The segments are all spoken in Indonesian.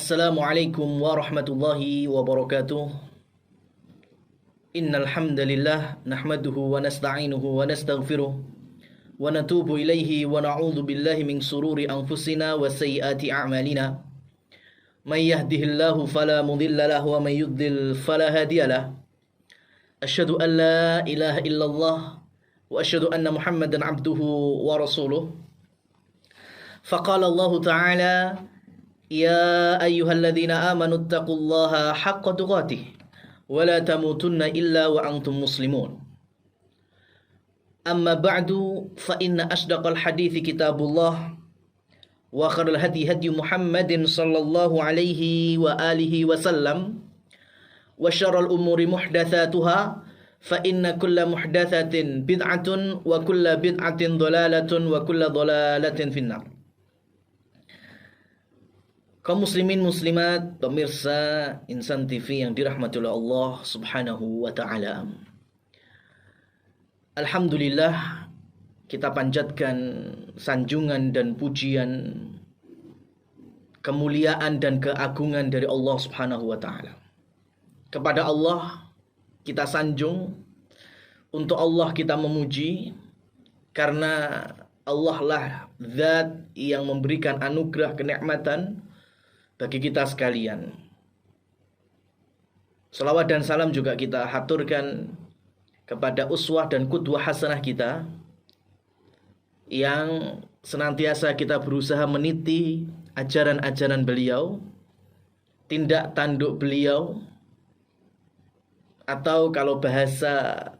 Assalamualaikum warahmatullahi wabarakatuh. Innal hamdalillah nahmaduhu wa nasta'inuhu wa nastaghfiruh wa natubu ilaihi wa na'udzu billahi min sururi anfusina wa sayyiati a'malina. May yahdihillahu fala mudilla lahu wa may yudlil fala hadiyalah. Asyhadu an la ilaha illallah wa asyhadu anna Muhammadan abduhu wa rasuluh. Faqala Allah Ta'ala: Ya ayyuhalladzina amanu taqullaha haqqa tuqatih wa la tamutunna illa wa antum muslimun. Amma ba'du fa inna asdaqal hadithi kitabullah wa khairal hadi hadi Muhammadin sallallahu alaihi wa alihi wasallam wa syarrul umuri muhdatsatuha fa inna kulla muhdatsatin bid'atun wa kulla bid'atin dhalalatun wa kulla dhalalatin finnar. Kaum muslimin muslimat, pemirsa Insan TV yang dirahmati oleh Allah Subhanahu wa taala. Alhamdulillah, kita panjatkan sanjungan dan pujian, kemuliaan dan keagungan dari Allah Subhanahu wa taala. Kepada Allah kita sanjung, untuk Allah kita memuji, karena Allah lah zat yang memberikan anugerah kenikmatan bagi kita sekalian. Salawat dan salam juga kita haturkan kepada uswah dan qudwah hasanah kita, yang senantiasa kita berusaha meniti ajaran-ajaran beliau, tindak tanduk beliau, atau kalau bahasa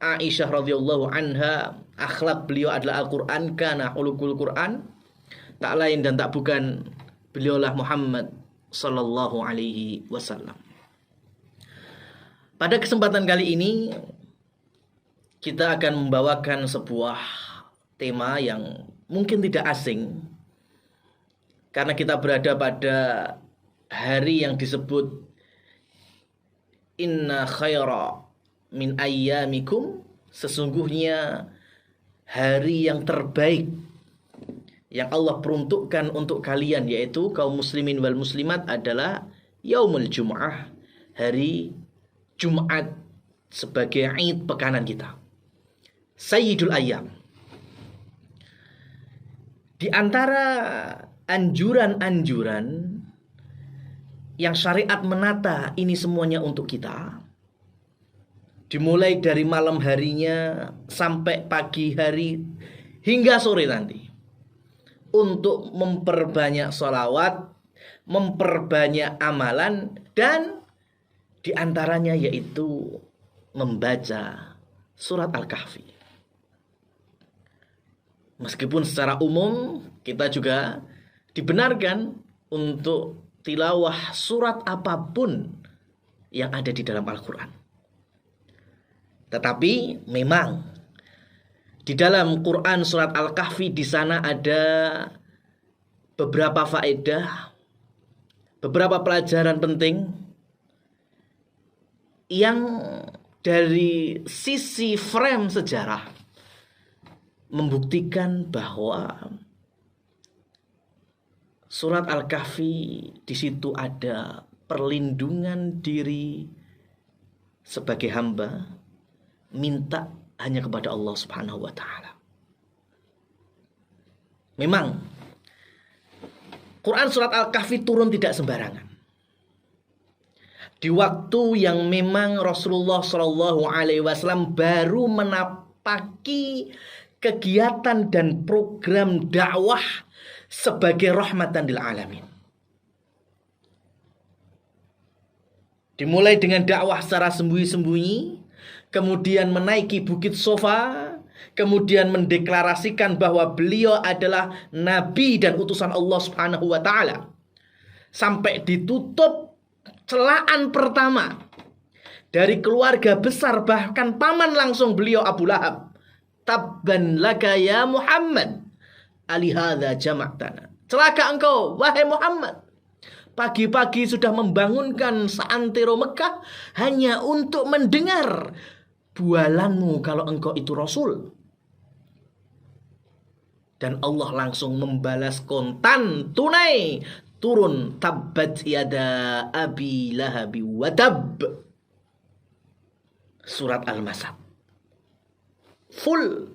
Aisyah radhiyallahu anha, akhlak beliau adalah Al-Quran, kana ulukul Quran, tak lain dan tak bukan beliaulah Muhammad sallallahu alaihi wasallam. Pada kesempatan kali ini kita akan membawakan sebuah tema yang mungkin tidak asing, karena kita berada pada hari yang disebut inna khaira min ayyamikum, sesungguhnya hari yang terbaik yang Allah peruntukkan untuk kalian, yaitu kaum muslimin wal muslimat, adalah Yaumul Jum'ah, hari Jumat sebagai Id pekanan kita, Sayyidul Ayyam. Di antara anjuran-anjuran yang syariat menata ini semuanya untuk kita, dimulai dari malam harinya sampai pagi hari hingga sore nanti, untuk memperbanyak sholawat, memperbanyak amalan, dan diantaranya yaitu membaca surat Al-Kahfi. Meskipun secara umum kita juga dibenarkan untuk tilawah surat apapun yang ada di dalam Al-Quran. Tetapi memang di dalam Quran surat Al-Kahfi, di sana ada beberapa faedah, beberapa pelajaran penting yang dari sisi frame sejarah membuktikan bahwa surat Al-Kahfi di situ ada perlindungan diri sebagai hamba, minta hanya kepada Allah Subhanahu wa taala. Memang Quran surat Al-Kahfi turun tidak sembarangan, di waktu yang memang Rasulullah Shallallahu alaihi wasallam baru menapaki kegiatan dan program dakwah sebagai rahmatan lil alamin. Dimulai dengan dakwah secara sembunyi-sembunyi, kemudian menaiki Bukit Sofa, kemudian mendeklarasikan bahwa beliau adalah nabi dan utusan Allah Subhanahu wa taala, sampai ditutup celaan pertama dari keluarga besar, bahkan paman langsung beliau Abu Lahab. Tabban laka ya Muhammad, alihadza jama'tana. Celaka engkau wahai Muhammad, pagi-pagi sudah membangunkan seantero Mekah hanya untuk mendengar bualanmu kalau engkau itu Rasul. Dan Allah langsung membalas kontan tunai turun tabbat yada abi lahabi watab. Surat Al-Masad. Full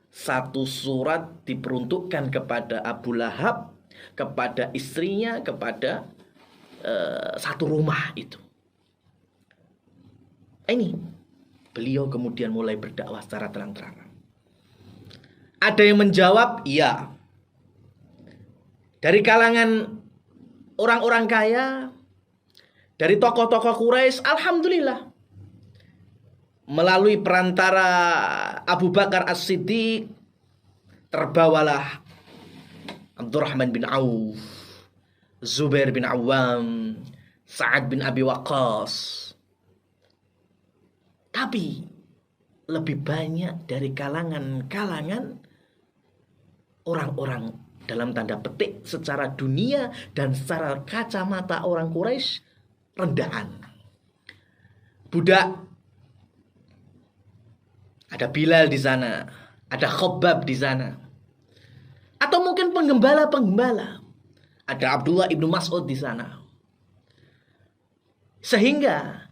satu surat diperuntukkan kepada Abu Lahab, kepada istrinya, kepada satu rumah itu. Ini beliau kemudian mulai berdakwah secara terang-terangan. Ada yang menjawab, iya. Dari kalangan orang-orang kaya, dari tokoh-tokoh Quraisy, alhamdulillah. Melalui perantara Abu Bakar As-Siddiq, terbawalah Abdurrahman bin Auf, Zubair bin Awam, Sa'ad bin Abi Waqqas. Tapi lebih banyak dari kalangan orang-orang dalam tanda petik secara dunia dan secara kacamata orang Quraisy rendahan. Budak. Ada Bilal di sana, ada Khabbab di sana. Atau mungkin penggembala-penggembala. Ada Abdullah ibnu Mas'ud di sana. Sehingga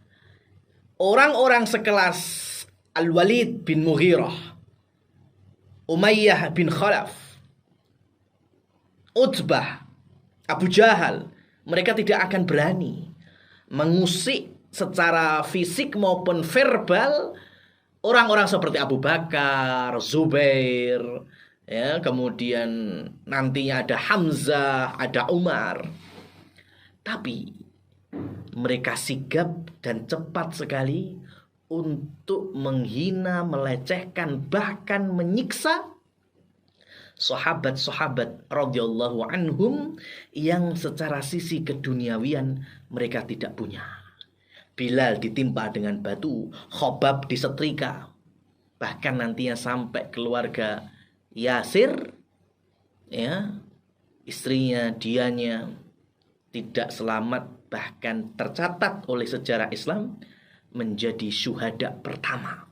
orang-orang sekelas Al-Walid bin Mughirah, Umayyah bin Khalaf, Utbah, Abu Jahal, mereka tidak akan berani mengusik secara fisik maupun verbal orang-orang seperti Abu Bakar, Zubair, ya, kemudian nantinya ada Hamzah, ada Umar. Tapi mereka sigap dan cepat sekali untuk menghina, melecehkan, bahkan menyiksa sahabat-sahabat radhiyallahu anhum yang secara sisi keduniawian mereka tidak punya. Bilal ditimpa dengan batu, Khabbab disetrika. Bahkan nantinya sampai keluarga Yasir, ya, istrinya, dianya tidak selamat, bahkan tercatat oleh sejarah Islam menjadi syuhada pertama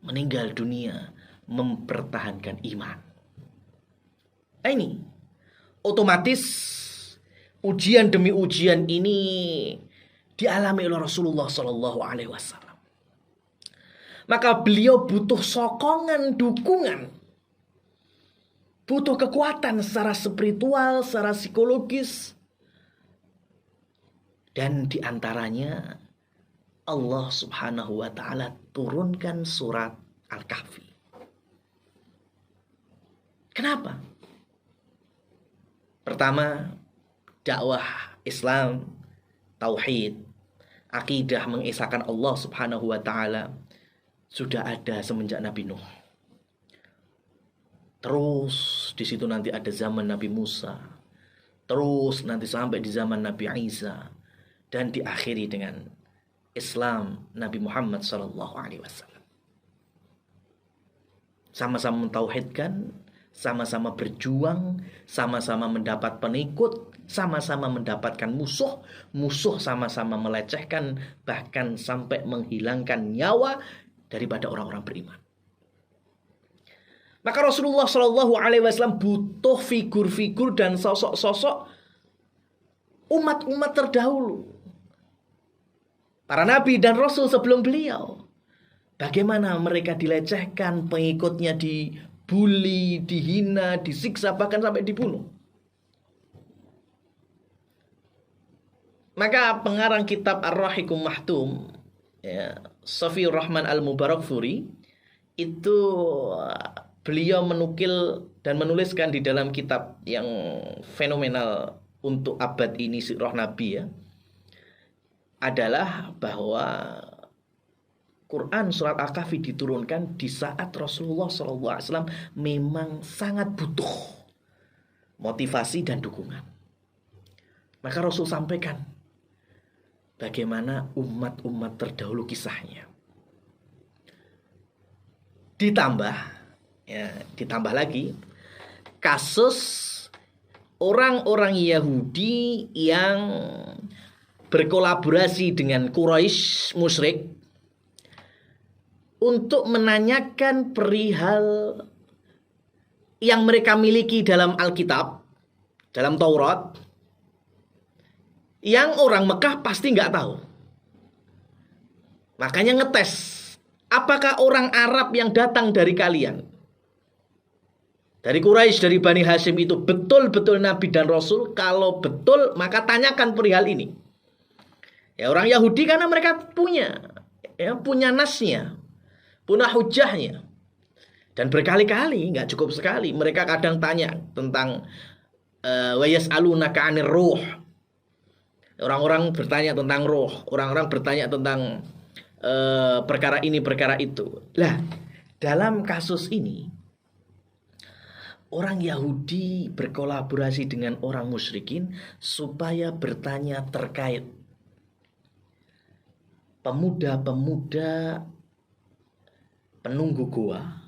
meninggal dunia mempertahankan iman. Ini otomatis ujian demi ujian ini dialami oleh Rasulullah Shallallahu Alaihi Wasallam. Maka beliau butuh sokongan, dukungan, butuh kekuatan secara spiritual, secara psikologis, dan diantaranya Allah Subhanahu Wa Taala turunkan surat Al-Kahfi. Kenapa? Pertama, dakwah Islam, tauhid, akidah mengesahkan Allah Subhanahu wa taala sudah ada semenjak Nabi Nuh. Terus di situ nanti ada zaman Nabi Musa. Terus nanti sampai di zaman Nabi Isa dan diakhiri dengan Islam Nabi Muhammad sallallahu alaihi wasallam. Sama-sama mentauhidkan, sama-sama berjuang, sama-sama mendapat pengikut, sama-sama mendapatkan musuh, musuh sama-sama melecehkan, bahkan sampai menghilangkan nyawa daripada orang-orang beriman. Maka Rasulullah Shallallahu Alaihi Wasallam butuh figur-figur dan sosok-sosok umat-umat terdahulu, para nabi dan rasul sebelum beliau. Bagaimana mereka dilecehkan, pengikutnya dibully, dihina, disiksa, bahkan sampai dibunuh. Maka pengarang kitab Ar-Rahiqum Mahtum, ya, Safiur Rahman Al-Mubarakfuri, itu beliau menukil dan menuliskan di dalam kitab yang fenomenal untuk abad ini Sirah Nabi, ya, adalah bahwa Quran surat Al-Kahfi diturunkan di saat Rasulullah SAW memang sangat butuh motivasi dan dukungan. Maka Rasul sampaikan bagaimana umat-umat terdahulu kisahnya. Ditambah lagi kasus orang-orang Yahudi yang berkolaborasi dengan Quraisy musyrik untuk menanyakan perihal yang mereka miliki dalam Alkitab, dalam Taurat, yang orang Mekah pasti nggak tahu. Makanya ngetes, apakah orang Arab yang datang dari kalian, dari Quraisy, dari Bani Hashim itu betul-betul Nabi dan Rasul? Kalau betul, maka tanyakan perihal ini. Ya, orang Yahudi karena mereka punya nasnya, punya hujahnya. Dan berkali-kali, nggak cukup sekali, mereka kadang tanya tentang wa yas'alunaka 'anir ruh. Orang-orang bertanya tentang roh, orang-orang bertanya tentang perkara ini, perkara itu. Lah, dalam kasus ini orang Yahudi berkolaborasi dengan orang musyrikin supaya bertanya terkait pemuda-pemuda penunggu goa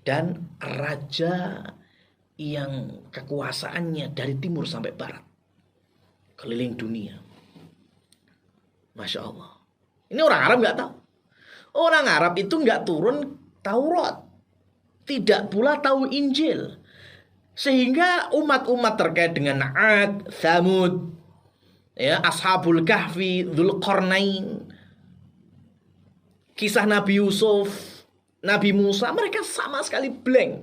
dan raja yang kekuasaannya dari timur sampai barat, keliling dunia. Masya Allah. Ini orang Arab nggak tahu. Orang Arab itu nggak turun Taurat, tidak pula tahu Injil. Sehingga umat-umat terkait dengan Ad, Thamud, ya, Ashabul Kahfi, Dzulqarnain, kisah Nabi Yusuf, Nabi Musa, mereka sama sekali blank.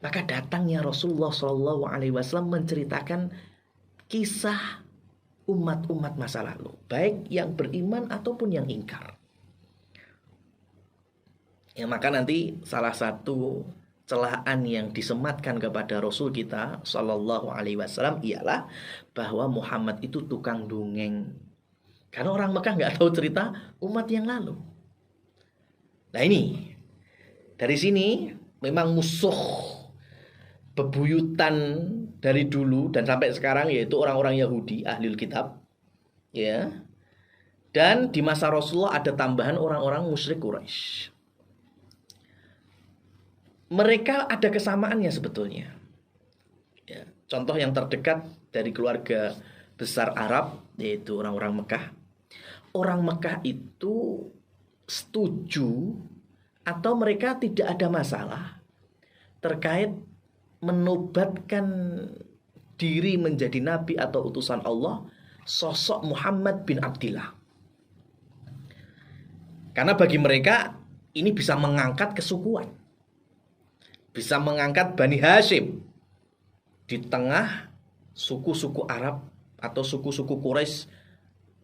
Maka datangnya Rasulullah SAW menceritakan kisah umat-umat masa lalu, baik yang beriman ataupun yang ingkar. Ya, maka nanti salah satu celaan yang disematkan kepada Rasul kita Shallallahu Alaihi Wasallam ialah bahwa Muhammad itu tukang dongeng, karena orang Mekah nggak tahu cerita umat yang lalu. Nah, ini dari sini memang musuh bebuyutan dari dulu dan sampai sekarang, yaitu orang-orang Yahudi, ahlul kitab, ya. Dan di masa Rasulullah ada tambahan orang-orang musyrik Quraisy. Mereka ada kesamaannya sebetulnya. Ya, contoh yang terdekat dari keluarga besar Arab, yaitu orang-orang Mekah. Orang Mekah itu setuju atau mereka tidak ada masalah terkait menobatkan diri menjadi nabi atau utusan Allah sosok Muhammad bin Abdillah. Karena bagi mereka ini bisa mengangkat kesukuan, bisa mengangkat Bani Hashim di tengah suku-suku Arab atau suku-suku Quraisy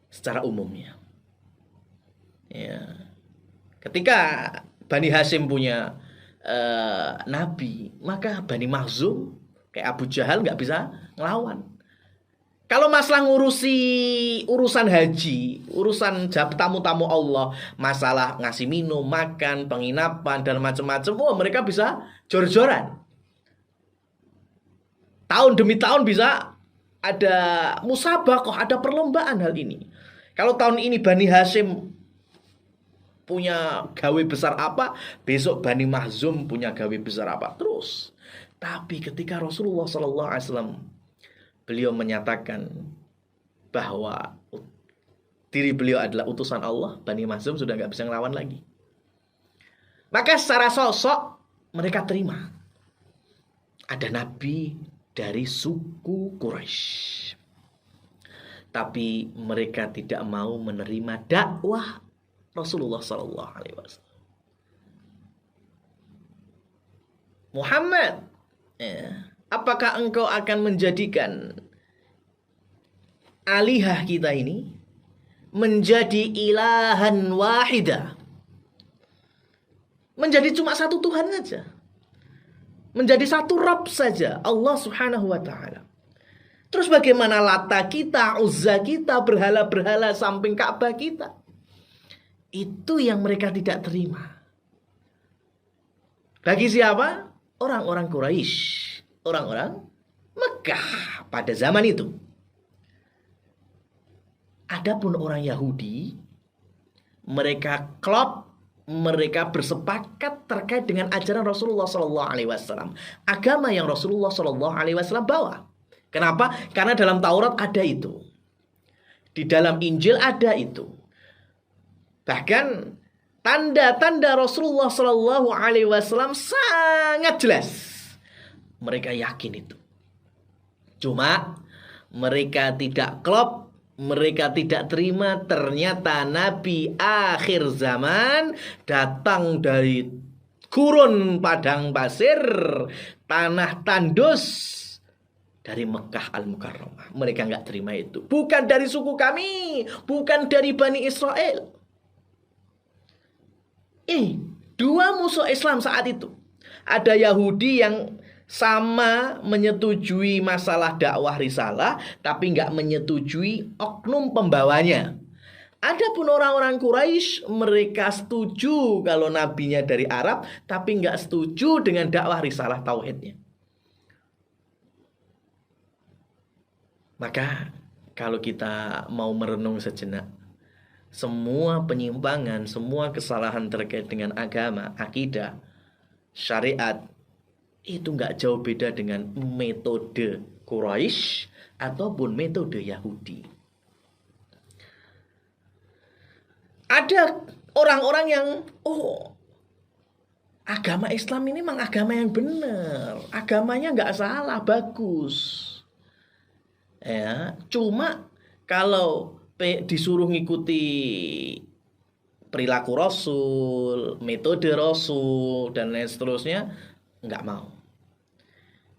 secara umumnya. Ya. Ketika Bani Hashim punya nabi, maka Bani Makhzum kayak Abu Jahal nggak bisa ngelawan. Kalau masalah urusan haji, urusan tamu-tamu Allah, masalah ngasih minum, makan, penginapan dan macam-macam, mereka bisa jor-joran. Tahun demi tahun bisa ada musabaqah, ada perlombaan hal ini. Kalau tahun ini Bani Hashim punya gawe besar apa, besok Bani Makhzum punya gawe besar apa, terus. Tapi ketika Rasulullah SAW beliau menyatakan bahwa diri beliau adalah utusan Allah, Bani Makhzum sudah nggak bisa ngelawan lagi. Maka secara sosok mereka terima ada nabi dari suku Quraisy, tapi mereka tidak mau menerima dakwah Rasulullah Sallallahu Alaihi Wasallam. Muhammad, apakah engkau akan menjadikan alihah kita ini menjadi ilahan wahidah, menjadi cuma satu Tuhan saja, menjadi satu Rabb saja, Allah Subhanahu Wa Taala. Terus bagaimana Lata kita, Uzza kita, berhala-berhala samping Ka'bah kita? Itu yang mereka tidak terima. Bagi siapa? Orang-orang Quraisy, orang-orang Mekah pada zaman itu. Adapun orang Yahudi, mereka klop, mereka bersepakat terkait dengan ajaran Rasulullah SAW, agama yang Rasulullah SAW bawa. Kenapa? Karena dalam Taurat ada itu, di dalam Injil ada itu. Bahkan tanda-tanda Rasulullah SAW sangat jelas. Mereka yakin itu. Cuma Mereka tidak klop, mereka tidak terima ternyata Nabi akhir zaman datang dari gurun padang pasir, tanah tandus, dari Mekah Al-Mukarramah. Mereka nggak terima itu. Bukan dari suku kami, bukan dari Bani Israel. Ini dua musuh Islam saat itu. Ada Yahudi yang sama menyetujui masalah dakwah risalah, tapi nggak menyetujui oknum pembawanya. Adapun orang-orang Quraisy, mereka setuju kalau nabinya dari Arab, tapi nggak setuju dengan dakwah risalah tauhidnya. Maka kalau kita mau merenung sejenak, semua penyimpangan, semua kesalahan terkait dengan agama, akidah, syariat, itu nggak jauh beda dengan metode Quraisy ataupun metode Yahudi. Ada orang-orang yang, agama Islam ini memang agama yang benar, agamanya nggak salah, bagus. Ya, cuma kalau disuruh ngikuti perilaku Rasul, metode Rasul, dan lain seterusnya, nggak mau.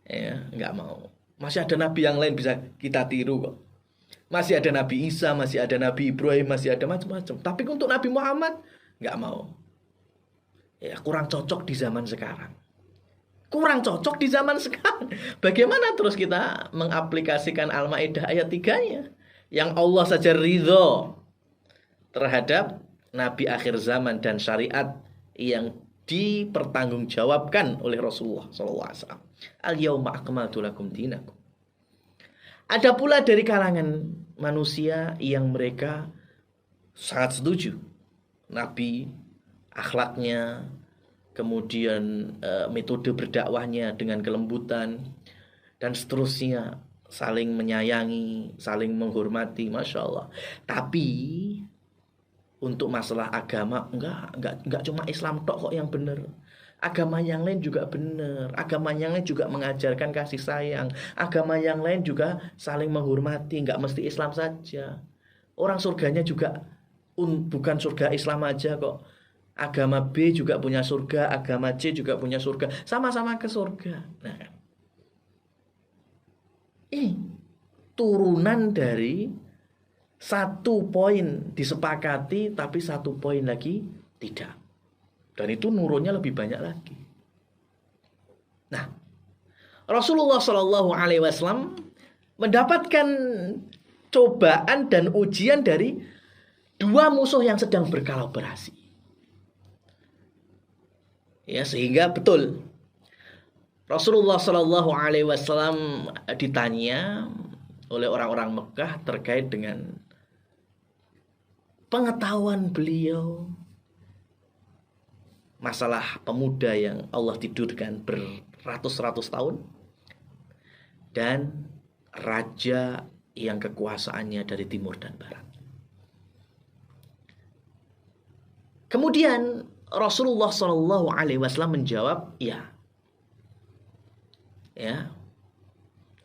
Ya, nggak mau. Masih ada nabi yang lain bisa kita tiru kok. Masih ada Nabi Isa, masih ada Nabi Ibrahim, masih ada macam-macam. Tapi untuk Nabi Muhammad, nggak mau. Ya, kurang cocok di zaman sekarang. Kurang cocok di zaman sekarang. Bagaimana terus kita mengaplikasikan Al-Maidah ayat 3-nya? Yang Allah saja ridho terhadap Nabi akhir zaman dan syariat yang dipertanggungjawabkan oleh Rasulullah SAW. Al-yawma akmaltu lakum dinakum. Ada pula dari kalangan manusia yang mereka sangat setuju Nabi, akhlaknya, kemudian metode berdakwahnya dengan kelembutan, dan seterusnya, saling menyayangi, saling menghormati, Masya Allah. Tapi untuk masalah agama, enggak cuma Islam tok kok yang benar. Agama yang lain juga benar. Agama yang lain juga mengajarkan kasih sayang. Agama yang lain juga saling menghormati. Enggak mesti Islam saja. Orang surganya juga bukan surga Islam aja kok. Agama B juga punya surga, agama C juga punya surga. Sama-sama ke surga. Nah, ini turunan dari satu poin disepakati, tapi satu poin lagi tidak. Dan itu nurunnya lebih banyak lagi. Nah, Rasulullah SAW mendapatkan cobaan dan ujian dari dua musuh yang sedang berkolaborasi. Ya, sehingga betul Rasulullah SAW ditanya oleh orang-orang Mekah terkait dengan pengetahuan beliau masalah pemuda yang Allah tidurkan beratus-ratus tahun dan raja yang kekuasaannya dari timur dan barat. Kemudian Rasulullah SAW menjawab, ya,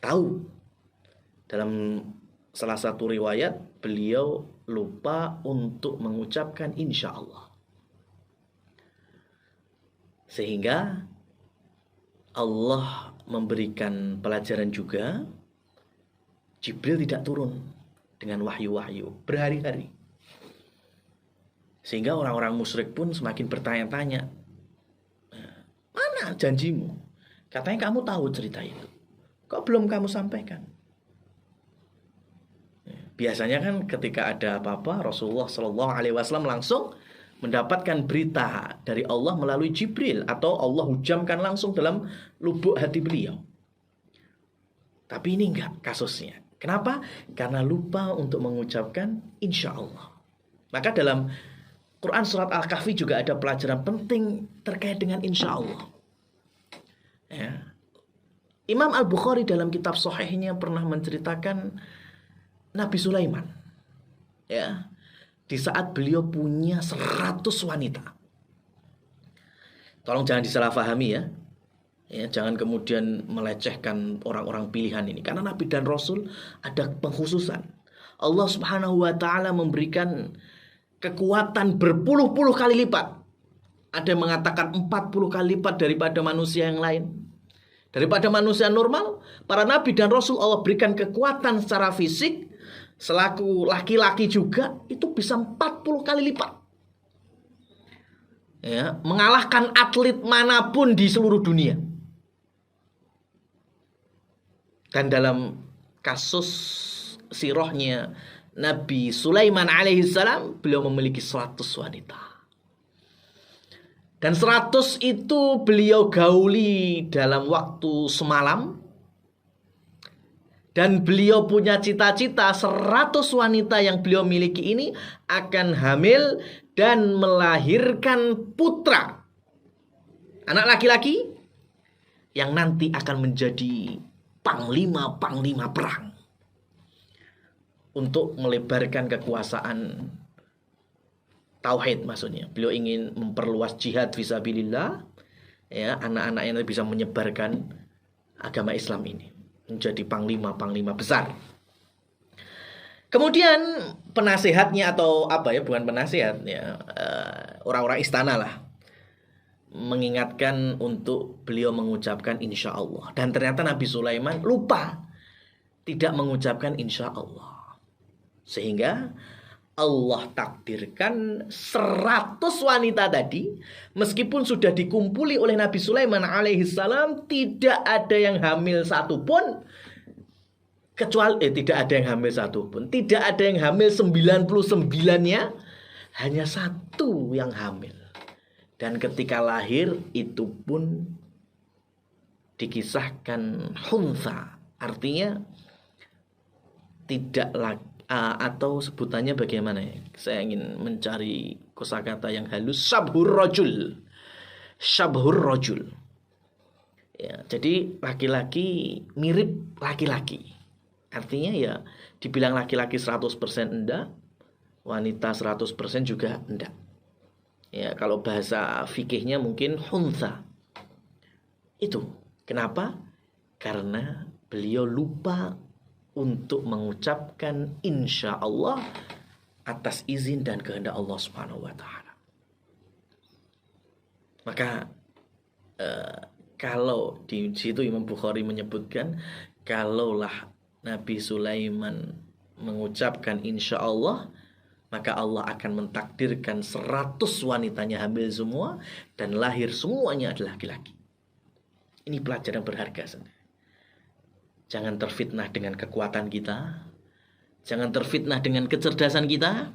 tahu. Dalam salah satu riwayat beliau lupa untuk mengucapkan insya Allah. Sehingga Allah memberikan pelajaran juga, Jibril tidak turun dengan wahyu-wahyu berhari-hari. Sehingga orang-orang musyrik pun semakin bertanya-tanya, mana janjimu? Katanya kamu tahu cerita itu, kok belum kamu sampaikan? Biasanya kan ketika ada apa-apa, Rasulullah SAW langsung mendapatkan berita dari Allah melalui Jibril, atau Allah hujamkan langsung dalam lubuk hati beliau. Tapi ini enggak kasusnya. Kenapa? Karena lupa untuk mengucapkan insya Allah. Maka dalam Quran surat Al-Kahfi juga ada pelajaran penting terkait dengan insya Allah. Ya. Imam Al-Bukhari dalam kitab Sahihnya pernah menceritakan Nabi Sulaiman. Ya. Di saat beliau punya 100 wanita. Tolong jangan disalahpahami ya. Ya, jangan kemudian melecehkan orang-orang pilihan ini. Karena Nabi dan Rasul ada pengkhususan. Allah Subhanahu wa taala memberikan kekuatan berpuluh-puluh kali lipat. Ada yang mengatakan 40 kali lipat daripada manusia yang lain. Daripada manusia normal, para nabi dan rasul Allah berikan kekuatan secara fisik, selaku laki-laki juga itu bisa 40 kali lipat. Ya, mengalahkan atlet manapun di seluruh dunia. Dan dalam kasus sirahnya Nabi Sulaiman alaihissalam, beliau memiliki 100 wanita. Dan 100 itu beliau gauli dalam waktu semalam. Dan beliau punya cita-cita 100 wanita yang beliau miliki ini akan hamil dan melahirkan putra. Anak laki-laki yang nanti akan menjadi panglima-panglima perang. Untuk melebarkan kekuasaan tauhid maksudnya. Beliau ingin memperluas jihad fisabilillah. Ya, anak-anak yang bisa menyebarkan agama Islam ini. Menjadi panglima-panglima besar. Kemudian penasehatnya atau apa ya, bukan penasehat ya, orang-orang istana lah. Mengingatkan untuk beliau mengucapkan insya Allah. Dan ternyata Nabi Sulaiman lupa tidak mengucapkan insya Allah. Sehingga Allah takdirkan 100 wanita tadi, meskipun sudah dikumpuli oleh Nabi Sulaiman alaihissalam, tidak ada yang hamil satupun. Kecuali tidak ada yang hamil satupun. Tidak ada yang hamil 99-nya, hanya satu yang hamil. Dan ketika lahir itu pun dikisahkan huntha, artinya tidak lagi, atau sebutannya bagaimana ya? Saya ingin mencari kosakata yang halus, syabhur rajul. Syabhur rajul. Ya, jadi laki-laki mirip laki-laki. Artinya ya dibilang laki-laki 100% enggak, wanita 100% juga enggak. Ya, kalau bahasa fikihnya mungkin huntha. Itu. Kenapa? Karena beliau lupa untuk mengucapkan insya Allah atas izin dan kehendak Allah Subhanahu wa taala. Maka kalau di situ Imam Bukhari menyebutkan, kalaulah Nabi Sulaiman mengucapkan insya Allah, maka Allah akan mentakdirkan 100 wanitanya hamil semua dan lahir semuanya adalah laki-laki. Ini pelajaran berharga sebenarnya. Jangan terfitnah dengan kekuatan kita. Jangan terfitnah dengan kecerdasan kita.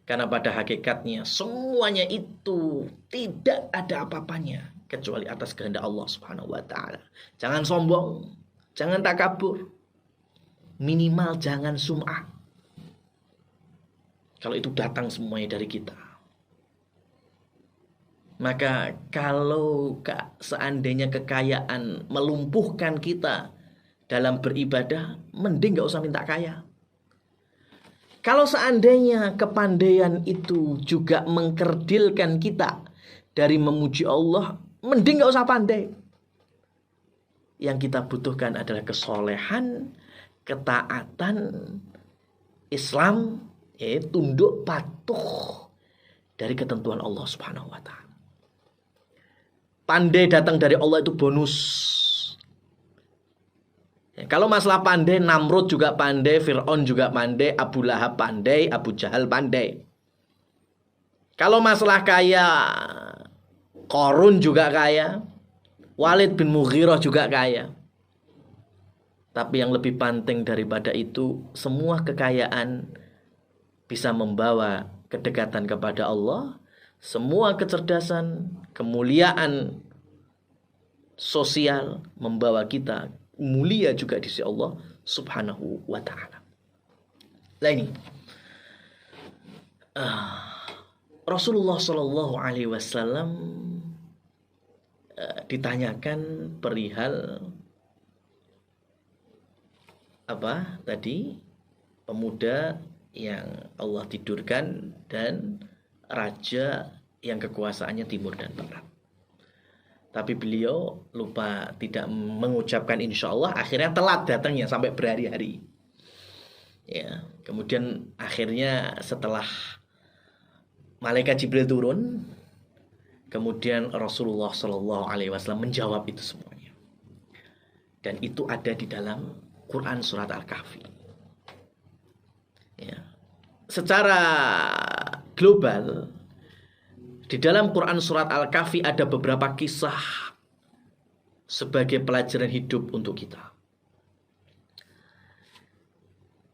Karena pada hakikatnya semuanya itu tidak ada apa-apanya kecuali atas kehendak Allah Subhanahu wa taala. Jangan sombong, jangan takabur. Minimal jangan sum'ah. Kalau itu datang semuanya dari kita. Maka kalau seandainya kekayaan melumpuhkan kita dalam beribadah, mending gak usah minta kaya. Kalau seandainya kepandaian itu juga mengkerdilkan kita dari memuji Allah, mending gak usah pandai. Yang kita butuhkan adalah kesolehan, ketaatan, Islam, tunduk patuh dari ketentuan Allah Subhanahu wa taala. Pandai datang dari Allah itu bonus. Kalau masalah pandai, Namrud juga pandai, Fir'aun juga pandai, Abu Lahab pandai, Abu Jahal pandai. Kalau masalah kaya, Qarun juga kaya, Walid bin Mughirah juga kaya. Tapi yang lebih penting daripada itu, semua kekayaan bisa membawa kedekatan kepada Allah. Semua kecerdasan, kemuliaan sosial membawa kita mulia juga di sisi Allah Subhanahu wa taala. Nah ini Rasulullah Shallallahu alaihi wasallam ditanyakan perihal apa tadi, pemuda yang Allah tidurkan dan raja yang kekuasaannya timur dan barat. Tapi beliau lupa tidak mengucapkan insya Allah, akhirnya telat datangnya sampai berhari-hari. Ya, kemudian akhirnya setelah malaikat Jibril turun, kemudian Rasulullah Shallallahu Alaihi Wasallam menjawab itu semuanya. Dan itu ada di dalam Quran surat Al-Kahfi. Ya. Secara global, di dalam Quran surat Al-Kahfi ada beberapa kisah sebagai pelajaran hidup untuk kita.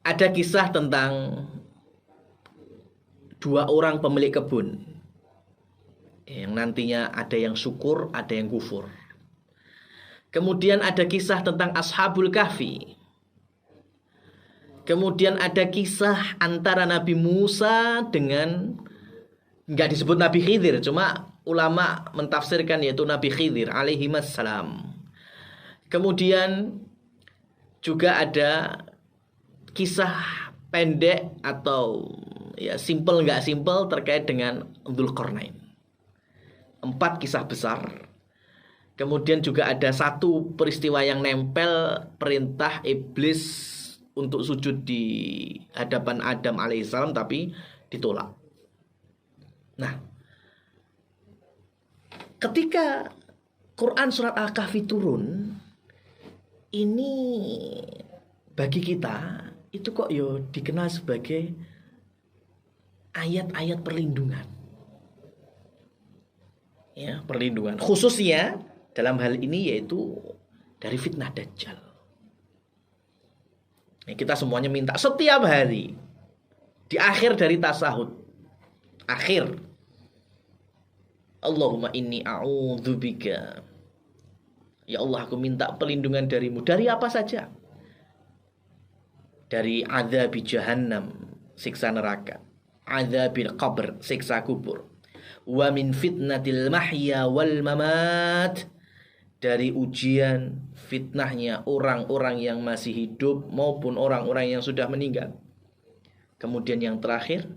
Ada kisah tentang dua orang pemilik kebun, yang nantinya ada yang syukur, ada yang kufur. Kemudian ada kisah tentang Ashabul Kahfi. Kemudian ada kisah antara Nabi Musa dengan, nggak disebut Nabi Khidir, cuma ulama mentafsirkan yaitu Nabi Khidir alaihimassalam. Kemudian juga ada kisah pendek atau ya simple nggak simple terkait dengan Dzulqarnain. 4 kisah besar. Kemudian juga ada satu peristiwa yang nempel, perintah iblis untuk sujud di hadapan Adam alaihissalam tapi ditolak. Nah, ketika Quran surat Al-Kahfi turun, ini bagi kita itu kok dikenal sebagai ayat-ayat perlindungan. Ya, perlindungan. Khususnya dalam hal ini yaitu dari fitnah Dajjal. Nah, kita semuanya minta setiap hari di akhir dari tasahud, akhir, Allahumma inni a'udzubika. Ya Allah, aku minta perlindungan darimu. Dari apa saja? Dari adzabi jahannam, siksa neraka. Adzabil qabr, siksa kubur. Wa min fitnatil mahya wal mamat. Dari ujian, fitnahnya orang-orang yang masih hidup maupun orang-orang yang sudah meninggal. Kemudian yang terakhir,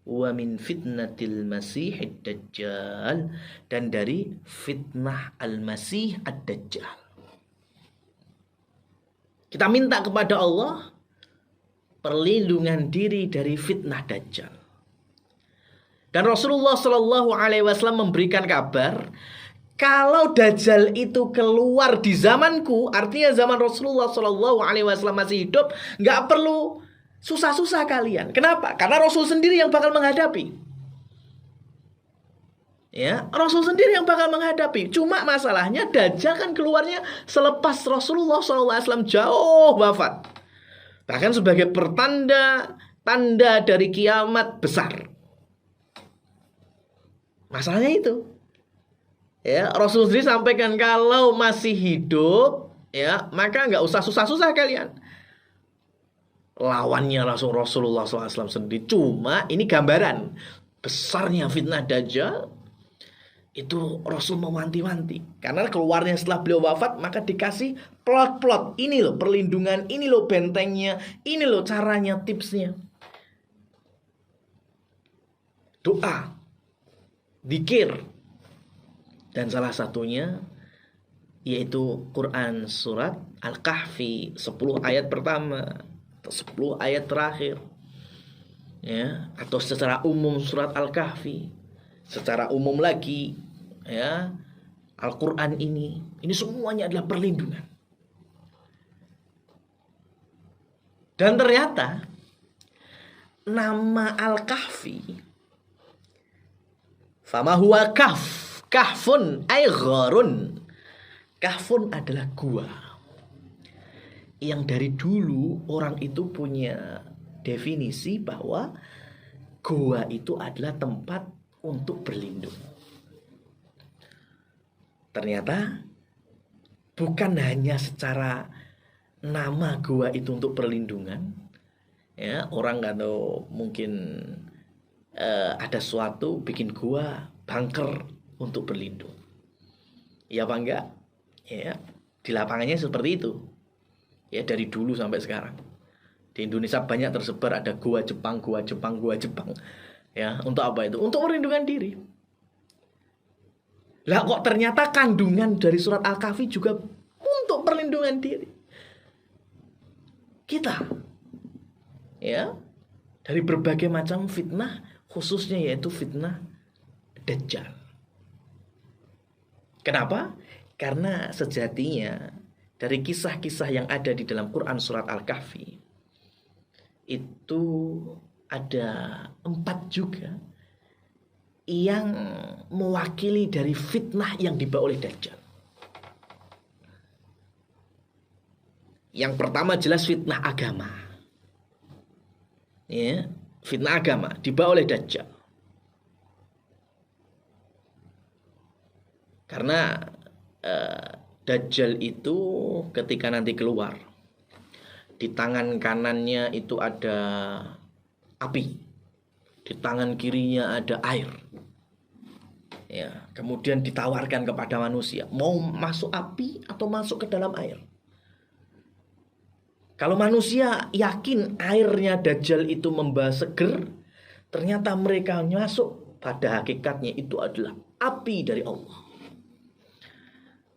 wa min fitnatil masihid dajjal, dan dari fitnah al-masih ad-dajjal. Kita minta kepada Allah perlindungan diri dari fitnah dajjal. Dan Rasulullah Shallallahu Alaihi Wasallam memberikan kabar, kalau Dajjal itu keluar di zamanku, artinya zaman Rasulullah Shallallahu Alaihi Wasallam masih hidup, nggak perlu susah-susah kalian. Kenapa? Karena Rasul sendiri yang bakal menghadapi. Ya, Rasul sendiri yang bakal menghadapi. Cuma masalahnya Dajjal kan keluarnya selepas Rasulullah Shallallahu Alaihi Wasallam jauh wafat. Bahkan sebagai tanda dari kiamat besar. Masalahnya itu. Ya, Rasul sendiri sampaikan kalau masih hidup, ya, maka nggak usah susah-susah kalian. Lawannya langsung Rasulullah SAW sendiri. Cuma ini gambaran besarnya fitnah Dajjal. Itu Rasul mewanti-wanti. Karena keluarnya setelah beliau wafat, maka dikasih plot-plot. Ini loh perlindungan, ini loh bentengnya, ini loh caranya, tipsnya. Doa, zikir. Dan salah satunya yaitu Quran surat Al-Kahfi 10 ayat pertama atau 10 ayat terakhir. Ya, atau secara umum surat Al-Kahfi, secara umum lagi ya, Al-Quran ini semuanya adalah perlindungan. Dan ternyata nama Al-Kahfi, fama huwa kahfun ay gharun. Kahfun adalah gua. Yang dari dulu orang itu punya definisi bahwa gua itu adalah tempat untuk berlindung. Ternyata bukan hanya secara nama gua itu untuk perlindungan. Ya, orang nggak tahu, mungkin ada suatu bikin gua bunker untuk berlindung. Ya apa enggak? Ya, di lapangannya seperti itu. Ya, dari dulu sampai sekarang. Di Indonesia banyak tersebar ada gua Jepang. Ya, untuk apa itu? Untuk perlindungan diri. Lah kok ternyata kandungan dari surat Al-Kahfi juga untuk perlindungan diri kita, ya, dari berbagai macam fitnah, khususnya yaitu fitnah Dajjal. Kenapa? Karena sejatinya dari kisah-kisah yang ada di dalam Quran surat Al-Kahfi itu ada 4 juga yang mewakili dari fitnah yang dibawa oleh Dajjal. Yang pertama jelas fitnah agama. Ya, fitnah agama dibawa oleh Dajjal. Karena Dajjal itu ketika nanti keluar, di tangan kanannya itu ada api, di tangan kirinya ada air. Ya, kemudian ditawarkan kepada manusia, mau masuk api atau masuk ke dalam air. Kalau manusia yakin airnya Dajjal itu membawa seger, ternyata mereka masuk, pada hakikatnya itu adalah api dari Allah.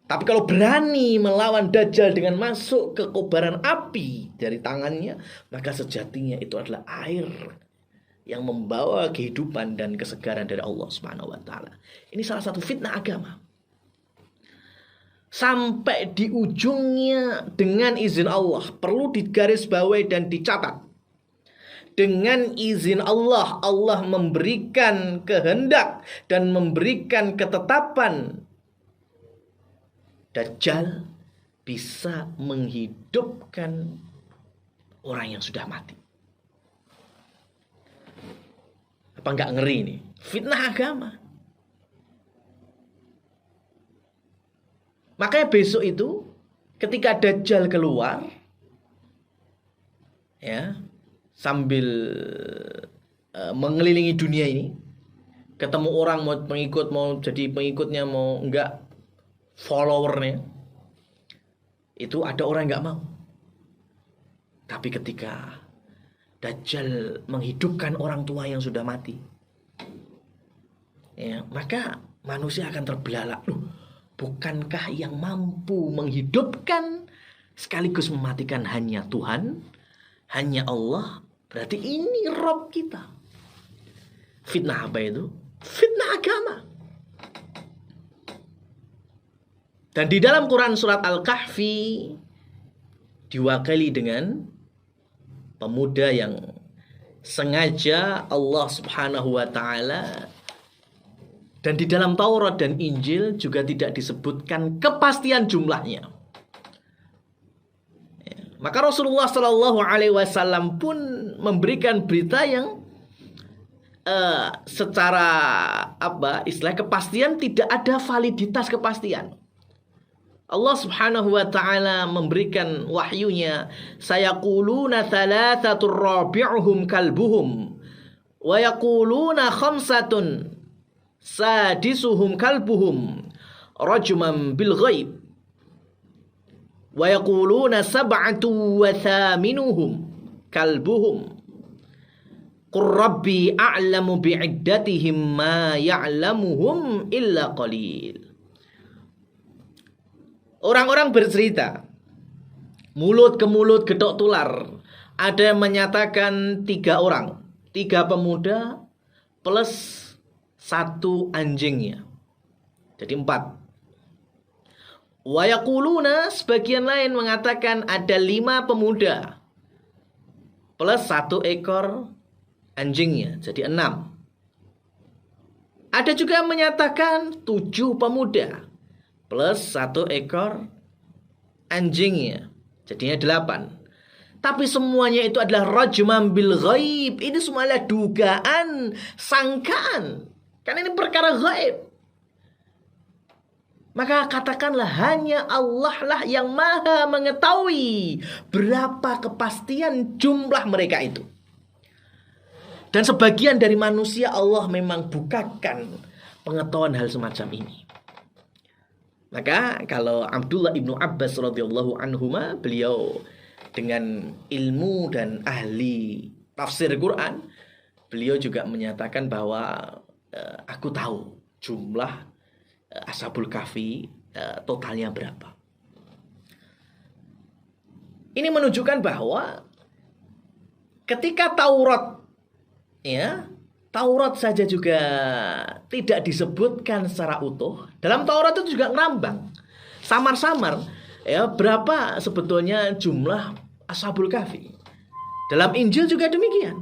Tapi kalau berani melawan Dajjal dengan masuk ke kobaran api dari tangannya, maka sejatinya itu adalah air yang membawa kehidupan dan kesegaran dari Allah Subhanahu wa taala. Ini salah satu fitnah agama. Sampai di ujungnya dengan izin Allah, perlu digarisbawahi dan dicatat. Dengan izin Allah, Allah memberikan kehendak dan memberikan ketetapan Dajjal bisa menghidupkan orang yang sudah mati. Apa enggak ngeri ini? Fitnah agama. Makanya besok itu ketika Dajjal keluar, ya, sambil mengelilingi dunia ini, ketemu orang mau pengikut, mau jadi pengikutnya, mau enggak followernya, itu ada orang enggak mau. Tapi ketika Dajjal menghidupkan orang tua yang sudah mati, ya, maka manusia akan terbelalak. Loh, bukankah yang mampu menghidupkan sekaligus mematikan hanya Tuhan, hanya Allah? Berarti ini Rabb kita. Fitnah apa itu? Fitnah agama. Dan di dalam Quran surat Al-Kahfi diwakili dengan pemuda yang sengaja Allah Subhanahu wa taala, dan di dalam Taurat dan Injil juga tidak disebutkan kepastian jumlahnya. Maka Rasulullah Shallallahu Alaihi Wasallam pun memberikan berita yang secara istilah kepastian tidak ada validitas kepastian. Allah Subhanahu wa taala memberikan wahyunya, sayaquluna thalathatur rabi'uhum kalbuhum wa yaquluna khamsatun sadisuhum kalbuhum rajman bil ghaib wa yaquluna sab'atu wa thaminuhum kalbuhum qur rabbi a'lamu bi'iddatihim ma ya'lamuhum illa qalil. Orang-orang bercerita, mulut ke mulut gedok tular. Ada yang menyatakan 3 orang, 3 pemuda plus 1 anjingnya, jadi 4. Wa yaquluna, sebagian lain mengatakan ada 5 pemuda plus 1 ekor anjingnya, jadi 6. Ada juga yang menyatakan 7 pemuda plus 1 ekor anjingnya, jadinya 8. Tapi semuanya itu adalah rajman bil ghaib. Ini semua adalah dugaan, sangkaan. Karena ini perkara gaib. Maka katakanlah hanya Allah lah yang maha mengetahui berapa kepastian jumlah mereka itu. Dan sebagian dari manusia Allah memang bukakan pengetahuan hal semacam ini. Maka kalau Abdullah ibnu Abbas radhiyallahu anhuma, beliau dengan ilmu dan ahli tafsir Quran, beliau juga menyatakan bahwa aku tahu jumlah Ashabul Kahfi totalnya berapa. Ini menunjukkan bahwa ketika Taurat, ya, Taurat saja juga tidak disebutkan secara utuh. Dalam Taurat itu juga ngambang, samar-samar, ya, berapa sebetulnya jumlah Ashabul Kahfi. Dalam Injil juga demikian.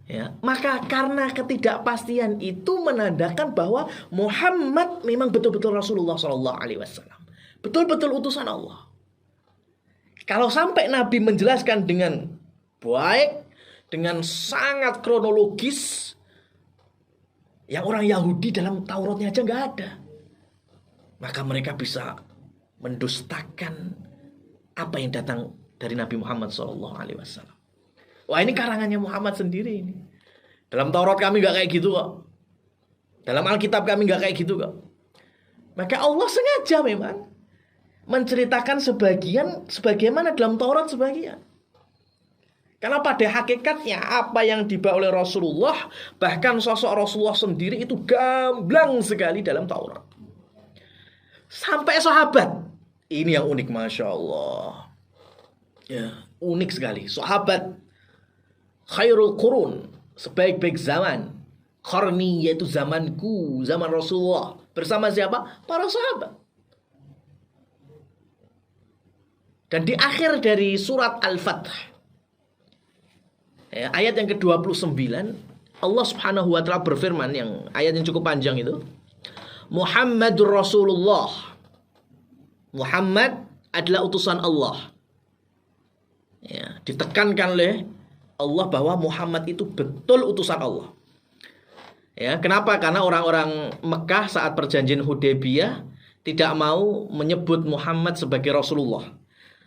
Ya, maka karena ketidakpastian itu menandakan bahwa Muhammad memang betul-betul Rasulullah SAW, betul-betul utusan Allah. Kalau sampai Nabi menjelaskan dengan baik, dengan sangat kronologis, yang orang Yahudi dalam Tauratnya aja nggak ada, maka mereka bisa mendustakan apa yang datang dari Nabi Muhammad SAW. Wah, ini karangannya Muhammad sendiri ini. Dalam Taurat kami nggak kayak gitu kok. Dalam Alkitab kami nggak kayak gitu kok. Maka Allah sengaja memang menceritakan sebagian, sebagaimana dalam Taurat sebagian. Karena pada hakikatnya apa yang dibawa oleh Rasulullah, bahkan sosok Rasulullah sendiri itu gamblang sekali dalam Taurat. Sampai sahabat. Ini yang unik, Masya Allah. Ya, unik sekali. Sahabat khairul qurun, sebaik-baik zaman. Qarni, yaitu zamanku, zaman Rasulullah. Bersama siapa? Para sahabat. Dan di akhir dari surat Al-Fath, ya, ayat yang ke-29, Allah Subhanahu wa taala berfirman, yang ayat yang cukup panjang itu, Muhammadur Rasulullah. Muhammad adalah utusan Allah. Ya, ditekankan oleh Allah bahwa Muhammad itu betul utusan Allah. Ya, kenapa? Karena orang-orang Mekah saat perjanjian Hudaybiyah tidak mau menyebut Muhammad sebagai Rasulullah.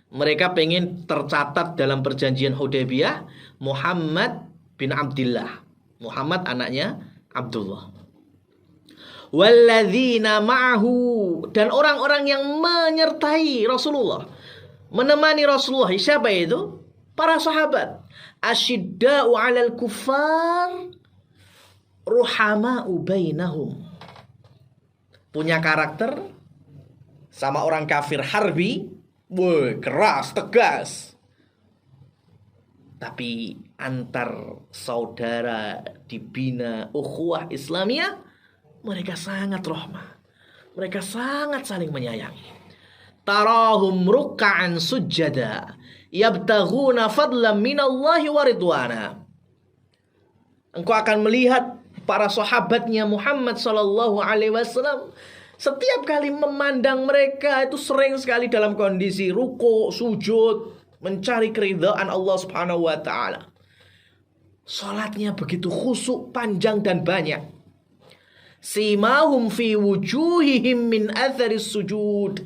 Mereka pengen tercatat dalam perjanjian Hudaybiyah Muhammad bin Abdullah. Muhammad anaknya Abdullah. Walladzina ma'ahu, dan orang-orang yang menyertai Rasulullah, menemani Rasulullah. Siapa itu? Para sahabat. Asyidda'u 'alal kuffar, ruhama'u bainahum. Punya karakter sama orang kafir harbi, keras, tegas. Tapi antar saudara dibina ukhuwah Islamiyah, mereka sangat rahmah. Mereka sangat saling menyayangi. Tarahum ruk'an sujada, yabtaghuna fadlan minallahi wa ridwana. Engkau akan melihat para sahabatnya Muhammad sallallahu alaihi wasallam setiap kali memandang mereka itu sering sekali dalam kondisi ruku, sujud, mencari keridhaan Allah Subhanahu wa taala. Salatnya begitu khusyuk, panjang dan banyak. Simahum fi wujuhihim min atharis sujud.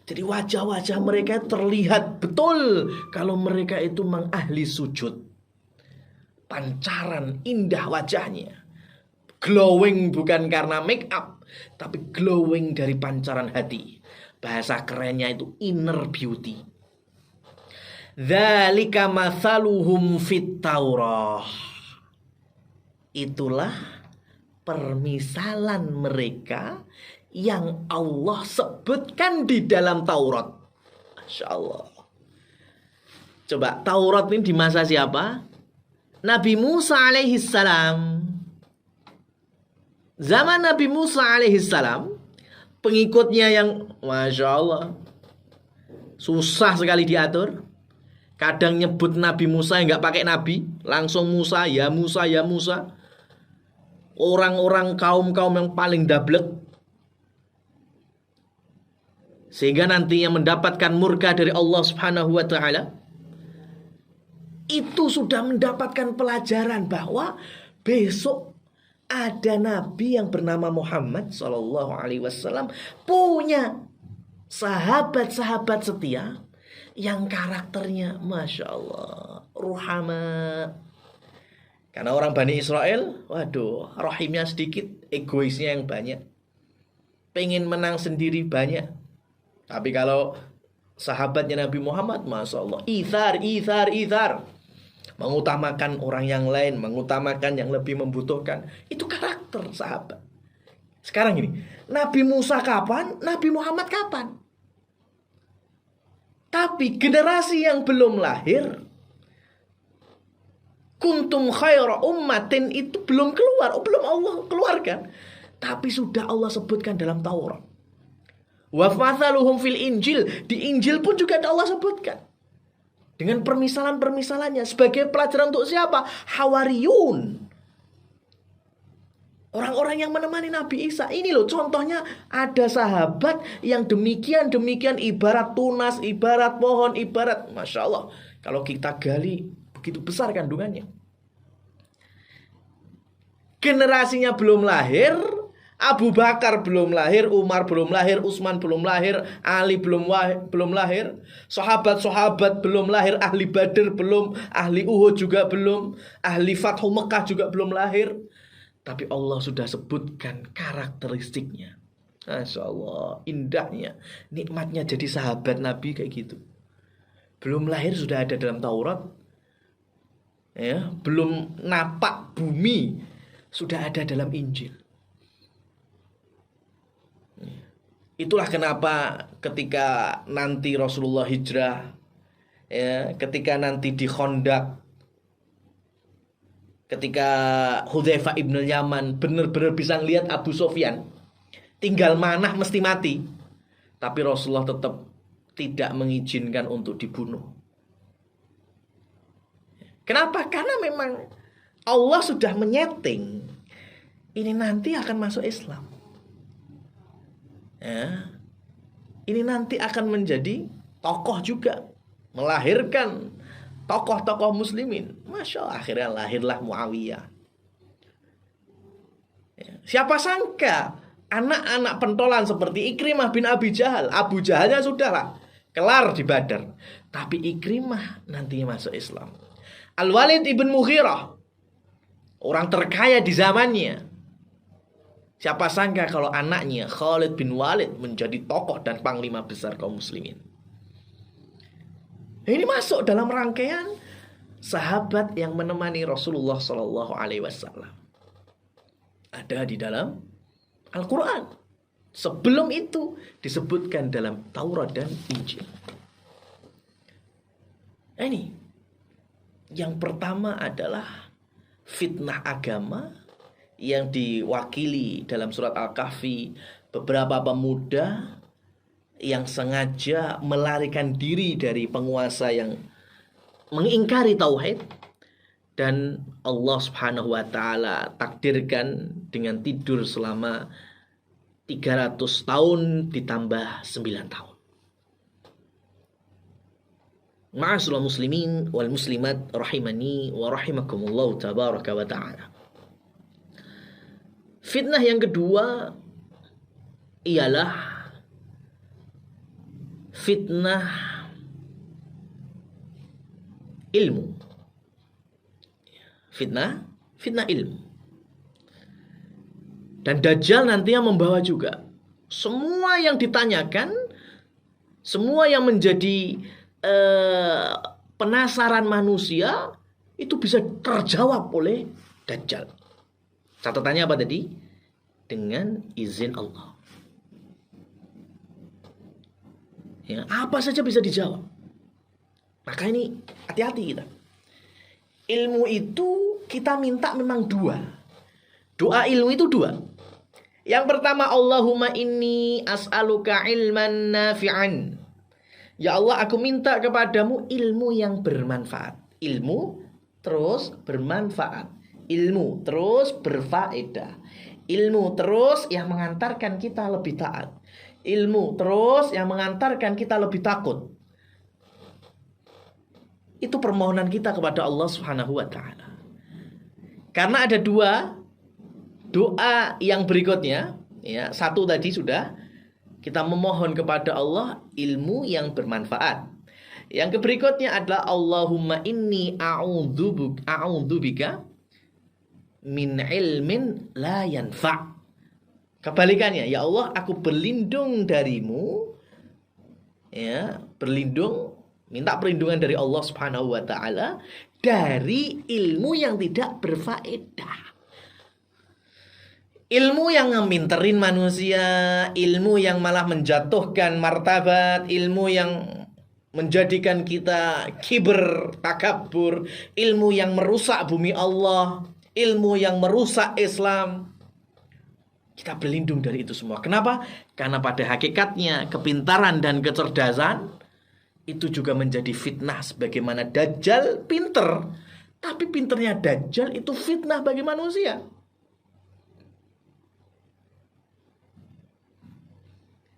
Jadi wajah-wajah mereka terlihat betul kalau mereka itu mengahli sujud. Pancaran indah wajahnya. Glowing bukan karena make up, tapi glowing dari pancaran hati. Bahasa kerennya itu inner beauty. Dzalika mathaluhum fit Taurah. Itulah permisalan mereka yang Allah sebutkan di dalam Taurat. Masya Allah. Coba, Taurat ini di masa siapa? Nabi Musa alaihi salam. Zaman Nabi Musa alaihi salam, pengikutnya yang Masya Allah susah sekali diatur. Kadang nyebut Nabi Musa yang gak pakai Nabi, langsung Musa, ya Musa, ya Musa. Orang-orang kaum-kaum yang paling dablek, sehingga nantinya mendapatkan murka dari Allah Subhanahu wa taala. Itu sudah mendapatkan pelajaran bahwa besok ada nabi yang bernama Muhammad sallallahu alaihi wasallam, punya sahabat-sahabat setia yang karakternya Masya Allah ruhama. Karena orang Bani Israel, waduh, rahimnya sedikit, egoisnya yang banyak, pengen menang sendiri banyak. Tapi kalau sahabatnya Nabi Muhammad, Masya Allah, ithar, mengutamakan orang yang lain, mengutamakan yang lebih membutuhkan. Itu karakter sahabat. Sekarang ini, Nabi Musa kapan? Nabi Muhammad kapan? Tapi generasi yang belum lahir, kuntum khaira ummatin itu belum keluar, belum Allah keluarkan. Tapi sudah Allah sebutkan dalam Taurat. Wa mathaluhum fil Injil, di Injil pun juga ada Allah sebutkan. Dengan permisalan-permisalannya sebagai pelajaran untuk siapa? Hawariyun. Orang-orang yang menemani Nabi Isa. Ini loh contohnya, ada sahabat yang demikian ibarat tunas, ibarat pohon, ibarat, Masya Allah. Kalau kita gali, begitu besar kandungannya. Generasinya belum lahir, Abu Bakar belum lahir, Umar belum lahir, Utsman belum lahir, Ali belum lahir, sahabat-sahabat belum lahir, ahli Badr belum, ahli Uhud juga belum, ahli Fathu Mekah juga belum lahir. Tapi Allah sudah sebutkan karakteristiknya. Masya Allah, indahnya, nikmatnya jadi sahabat Nabi kayak gitu. Belum lahir sudah ada dalam Taurat. Ya, belum napak bumi sudah ada dalam Injil. Itulah kenapa ketika nanti Rasulullah hijrah, ya, ketika nanti di Khandaq, ketika Hudzaifah ibn Yaman benar-benar bisa lihat Abu Sufyan tinggal manah mesti mati, tapi Rasulullah tetap tidak mengizinkan untuk dibunuh. Kenapa? Karena memang Allah sudah menyeting ini nanti akan masuk Islam. Ya, ini nanti akan menjadi tokoh juga, melahirkan tokoh-tokoh muslimin. Masya Allah, akhirnya lahirlah Muawiyah. Ya, siapa sangka anak-anak pentolan seperti Ikrimah bin Abi Jahal, Abu Jahalnya sudahlah kelar di Badar, tapi Ikrimah nantinya masuk Islam. Al-Walid ibn Mughirah, orang terkaya di zamannya. Siapa sangka kalau anaknya Khalid bin Walid menjadi tokoh dan panglima besar kaum muslimin. Ini masuk dalam rangkaian sahabat yang menemani Rasulullah Sallallahu Alaihi Wasallam. Ada di dalam Al-Quran. Sebelum itu disebutkan dalam Taurat dan Injil. Ini yang pertama adalah fitnah agama yang diwakili dalam surat Al-Kahfi beberapa pemuda yang sengaja melarikan diri dari penguasa yang mengingkari tauhid, dan Allah Subhanahu wa taala takdirkan dengan tidur selama 300 tahun ditambah 9 tahun. Ma'asyiral muslimin wal muslimat rahimani wa rahimakumullah tabaraka wa taala. Fitnah yang kedua ialah fitnah ilmu. Fitnah ilmu. Dan Dajjal nantinya membawa juga semua yang ditanyakan, semua yang menjadi penasaran manusia itu bisa terjawab oleh Dajjal. Catatannya apa tadi? Dengan izin Allah. Ya, apa saja bisa dijawab. Maka ini hati-hati kita. Ilmu itu kita minta memang dua. Doa ilmu itu dua. Yang pertama, Allahumma inni as'aluka ilman nafi'an. Ya Allah, aku minta kepadamu ilmu yang bermanfaat. Ilmu terus bermanfaat. Ilmu terus berfaedah. Ilmu terus yang mengantarkan kita lebih taat. Ilmu terus yang mengantarkan kita lebih takut. Itu permohonan kita kepada Allah Subhanahu wa taala. Karena ada dua doa yang berikutnya, ya. Satu tadi sudah kita memohon kepada Allah ilmu yang bermanfaat. Yang berikutnya adalah Allahumma inni a'udzubika min ilmin la yanfa'. Kebalikannya, ya Allah, aku berlindung darimu, ya, minta perlindungan dari Allah Subhanahu wa taala dari ilmu yang tidak berfaedah. Ilmu yang ngeminterin manusia, ilmu yang malah menjatuhkan martabat, ilmu yang menjadikan kita kiber, takabur, ilmu yang merusak bumi Allah, ilmu yang merusak Islam. Kita berlindung dari itu semua. Kenapa? Karena pada hakikatnya kepintaran dan kecerdasan itu juga menjadi fitnah. Sebagaimana Dajjal pinter, tapi pinternya Dajjal itu fitnah bagi manusia.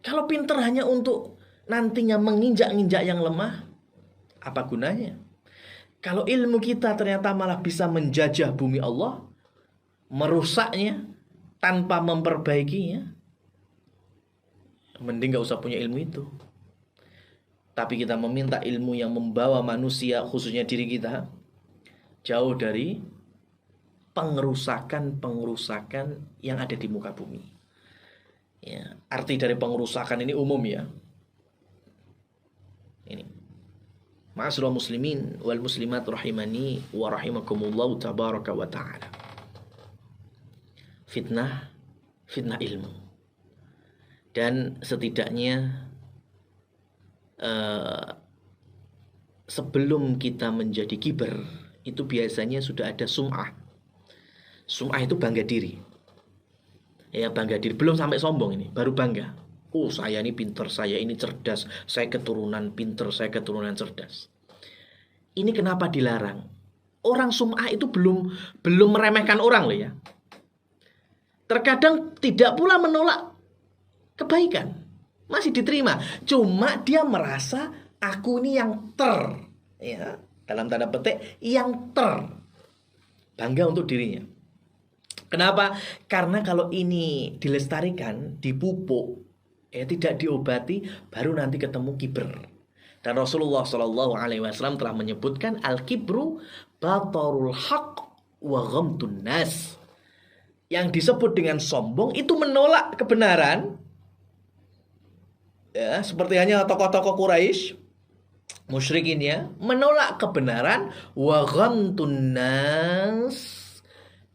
Kalau pinter hanya untuk nantinya menginjak-injak yang lemah, apa gunanya? Kalau ilmu kita ternyata malah bisa menjajah bumi Allah, merusaknya tanpa memperbaikinya, mending gak usah punya ilmu itu. Tapi kita meminta ilmu yang membawa manusia, khususnya diri kita, jauh dari pengerusakan yang ada di muka bumi. Ya, arti dari pengerusakan ini umum ya. Ini. Ma'asyiral muslimin wal muslimat rahimani wa rahimakumullah tabaraka wa ta'ala. Fitnah ilmu. Dan setidaknya sebelum kita menjadi kiber, itu biasanya sudah ada sum'ah. Sum'ah itu bangga diri. Ya, bangga diri, belum sampai sombong ini, baru bangga. Oh, saya ini pinter, saya ini cerdas, saya keturunan pinter, saya keturunan cerdas. Ini kenapa dilarang? Orang sum'ah itu belum meremehkan orang loh ya. Terkadang tidak pula menolak kebaikan, masih diterima. Cuma dia merasa aku ini yang ya, dalam tanda petik yang bangga untuk dirinya. Kenapa? Karena kalau ini dilestarikan, dipupuk, tidak diobati, baru nanti ketemu kiber. Dan Rasulullah SAW telah menyebutkan al-kibru batarul haq wa ghamtun nas. Yang disebut dengan sombong itu menolak kebenaran. Ya, seperti hanya tokoh-tokoh Quraisy, musyrikin ya, menolak kebenaran wa ghamtun nas,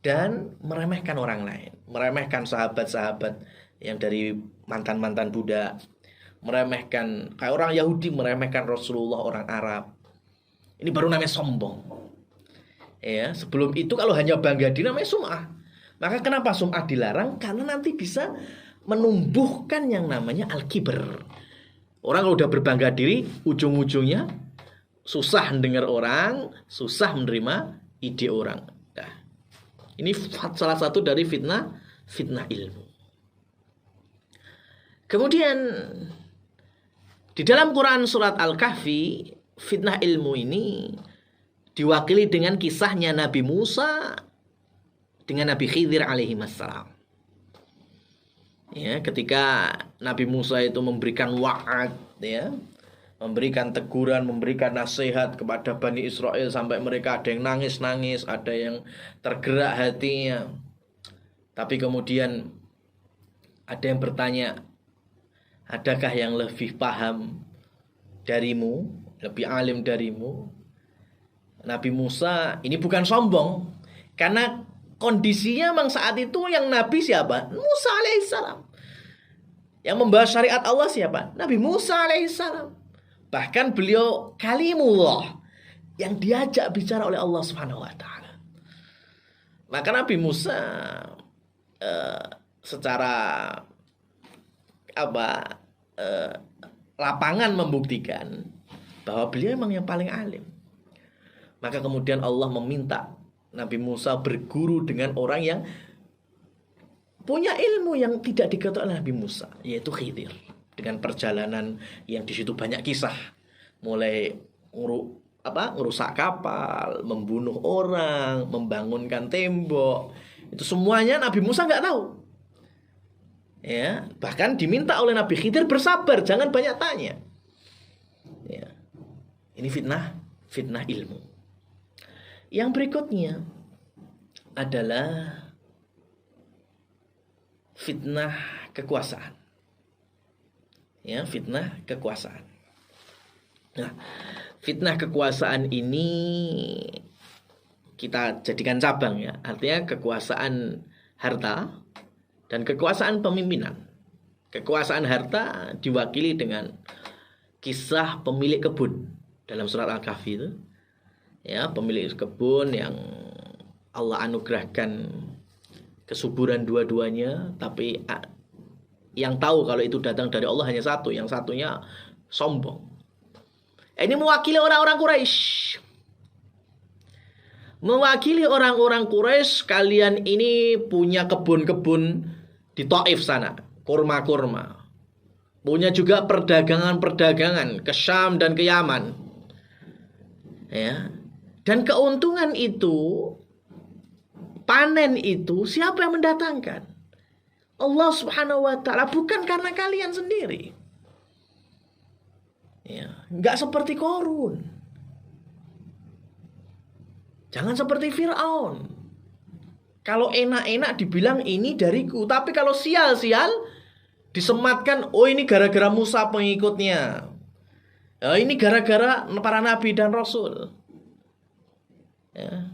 dan meremehkan orang lain, meremehkan sahabat-sahabat yang dari mantan-mantan budak, meremehkan kayak orang Yahudi, meremehkan Rasulullah, orang Arab. Ini baru namanya sombong. Ya, sebelum itu kalau hanya bangga diri namanya sum'ah. Maka kenapa sum'ah dilarang? Karena nanti bisa menumbuhkan yang namanya al-kiber. Orang kalau udah berbangga diri, ujung-ujungnya susah mendengar orang, susah menerima ide orang. Ini salah satu dari fitnah ilmu. Kemudian di dalam Quran surat Al-Kahfi, fitnah ilmu ini diwakili dengan kisahnya Nabi Musa dengan Nabi Khidir alaihi wassalam. Ya, ketika Nabi Musa itu memberikan wa'ad, ya, memberikan teguran, memberikan nasihat kepada Bani Israel sampai mereka ada yang nangis-nangis, ada yang tergerak hatinya. Tapi kemudian ada yang bertanya, adakah yang lebih paham darimu, lebih alim darimu? Nabi Musa ini bukan sombong, karena kondisinya memang saat itu yang Nabi siapa? Musa alaihissalam. Yang membawa syariat Allah siapa? Nabi Musa alaihissalam. Bahkan beliau kalimullah, yang diajak bicara oleh Allah Subhanahu wa taala. Maka Nabi Musa secara lapangan membuktikan bahwa beliau memang yang paling alim. Maka kemudian Allah meminta Nabi Musa berguru dengan orang yang punya ilmu yang tidak diketahui oleh Nabi Musa, yaitu Khidir. Dengan perjalanan yang di situ banyak kisah, mulai ngerusak kapal, membunuh orang, membangunkan tembok, itu semuanya Nabi Musa nggak tahu. Ya, bahkan diminta oleh Nabi Khidir bersabar, jangan banyak tanya. Ya, ini fitnah ilmu. Yang berikutnya adalah fitnah kekuasaan. Ya, fitnah kekuasaan. Nah, fitnah kekuasaan ini kita jadikan cabang ya. Artinya kekuasaan harta, dan kekuasaan pemimpinan. Kekuasaan harta diwakili dengan kisah pemilik kebun dalam surat Al-Kahfi itu. Ya, pemilik kebun yang Allah anugerahkan kesuburan dua-duanya, tapi yang tahu kalau itu datang dari Allah hanya satu, yang satunya sombong. Ini mewakili orang-orang Quraisy. Mewakili orang-orang Quraisy, kalian ini punya kebun-kebun di Taif sana, kurma-kurma. Punya juga perdagangan-perdagangan ke Syam dan ke Yaman. Ya. Dan keuntungan itu, panen itu, siapa yang mendatangkan? Allah Subhanahu wa ta'ala, bukan karena kalian sendiri. Ya, enggak seperti Qarun. Jangan seperti Fir'aun. Kalau enak-enak dibilang ini dariku, tapi kalau sial-sial disematkan, oh ini gara-gara Musa pengikutnya. Ini gara-gara para nabi dan rasul. Ya.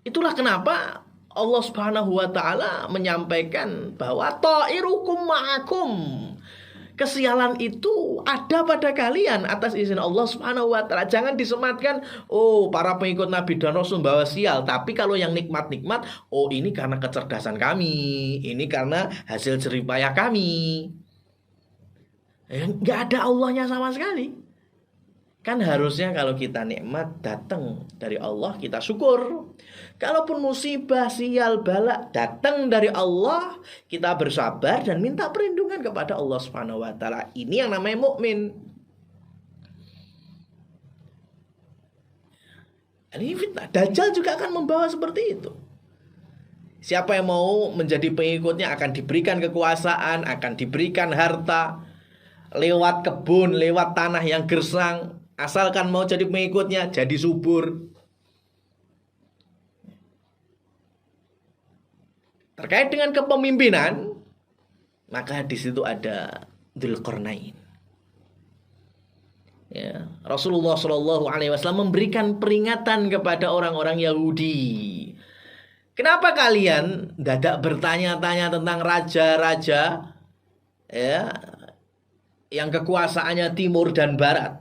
Itulah kenapa Allah Subhanahu wa ta'ala menyampaikan bahwa ta'irukum ma'akum. Kesialan itu ada pada kalian atas izin Allah Subhanahu wa ta'ala. Jangan disematkan, oh para pengikut Nabi dan Rasul bawa sial. Tapi kalau yang nikmat-nikmat, oh ini karena kecerdasan kami, ini karena hasil jerih payah kami. Nggak ada Allahnya sama sekali. Kan harusnya kalau kita nikmat datang dari Allah, kita syukur. Kalaupun musibah, sial, bala datang dari Allah, kita bersabar dan minta perlindungan kepada Allah Subhanahu wa ta'ala. Ini yang namanya mukmin. Ini fitnah. Dajjal juga akan membawa seperti itu. Siapa yang mau menjadi pengikutnya akan diberikan kekuasaan, akan diberikan harta, lewat kebun, lewat tanah yang gersang. Asalkan mau jadi pengikutnya, jadi subur. Terkait dengan kepemimpinan, maka di situ ada Dzulqarnain. Ya, Rasulullah SAW memberikan peringatan kepada orang-orang Yahudi. Kenapa kalian dadak bertanya-tanya tentang raja-raja, ya, yang kekuasaannya timur dan barat?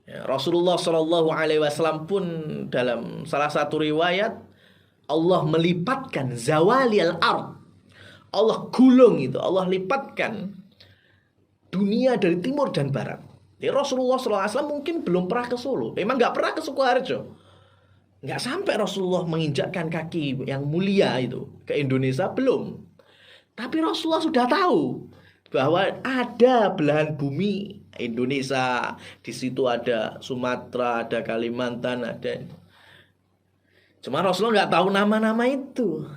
Ya, Rasulullah SAW pun dalam salah satu riwayat, Allah melipatkan zawalil ard. Allah gulung itu, Allah lipatkan dunia dari timur dan barat. Jadi Rasulullah SAW mungkin belum pernah ke Solo. Memang gak pernah ke Sukoharjo. Gak sampai Rasulullah menginjakkan kaki yang mulia itu ke Indonesia, belum. Tapi Rasulullah sudah tahu bahwa ada belahan bumi Indonesia. Di situ ada Sumatera, ada Kalimantan, ada. Cuma Rasulullah nggak tahu nama-nama itu.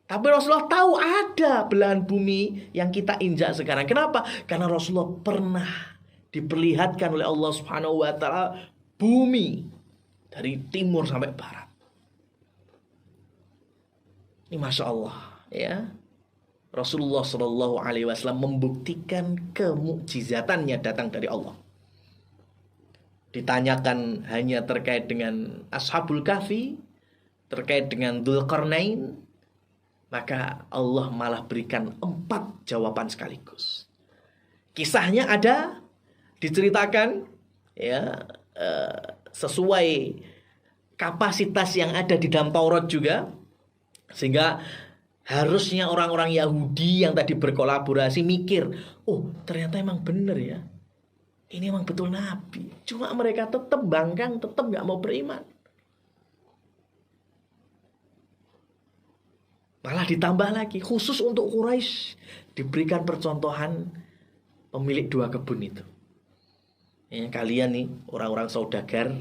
Tapi Rasulullah tahu ada belahan bumi yang kita injak sekarang. Kenapa? Karena Rasulullah pernah diperlihatkan oleh Allah Subhanahu wa ta'ala bumi dari timur sampai barat. Ini Masya Allah, ya. Rasulullah SAW membuktikan kemukjizatannya datang dari Allah. Ditanyakan hanya terkait dengan Ashabul Kahfi, terkait dengan Dzulqarnain, maka Allah malah berikan 4 jawaban sekaligus. Kisahnya ada, diceritakan, ya, sesuai kapasitas yang ada di dalam Taurat juga, sehingga harusnya orang-orang Yahudi yang tadi berkolaborasi mikir, oh ternyata emang bener ya, ini emang betul Nabi. Cuma mereka tetap bangkang, tetap gak mau beriman. Malah ditambah lagi, khusus untuk Quraisy diberikan percontohan pemilik 2 kebun itu. Ya, kalian nih orang-orang saudagar,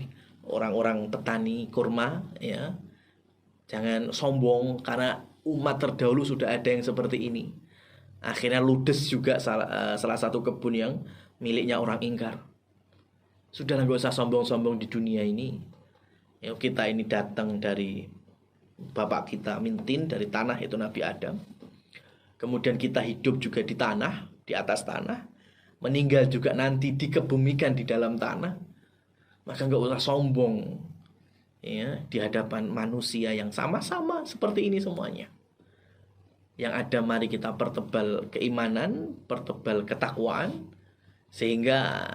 orang-orang petani kurma, ya, jangan sombong karena umat terdahulu sudah ada yang seperti ini. Akhirnya ludes juga salah satu kebun yang miliknya orang ingkar. Sudahlah, gak usah sombong-sombong di dunia ini. Ya, kita ini datang dari bapak kita mintin dari tanah, itu Nabi Adam. Kemudian kita hidup juga di tanah, di atas tanah. Meninggal juga nanti dikebumikan di dalam tanah. Maka gak usah sombong, ya, di hadapan manusia yang sama-sama seperti ini semuanya. Yang ada mari kita pertebal keimanan, pertebal ketakwaan, sehingga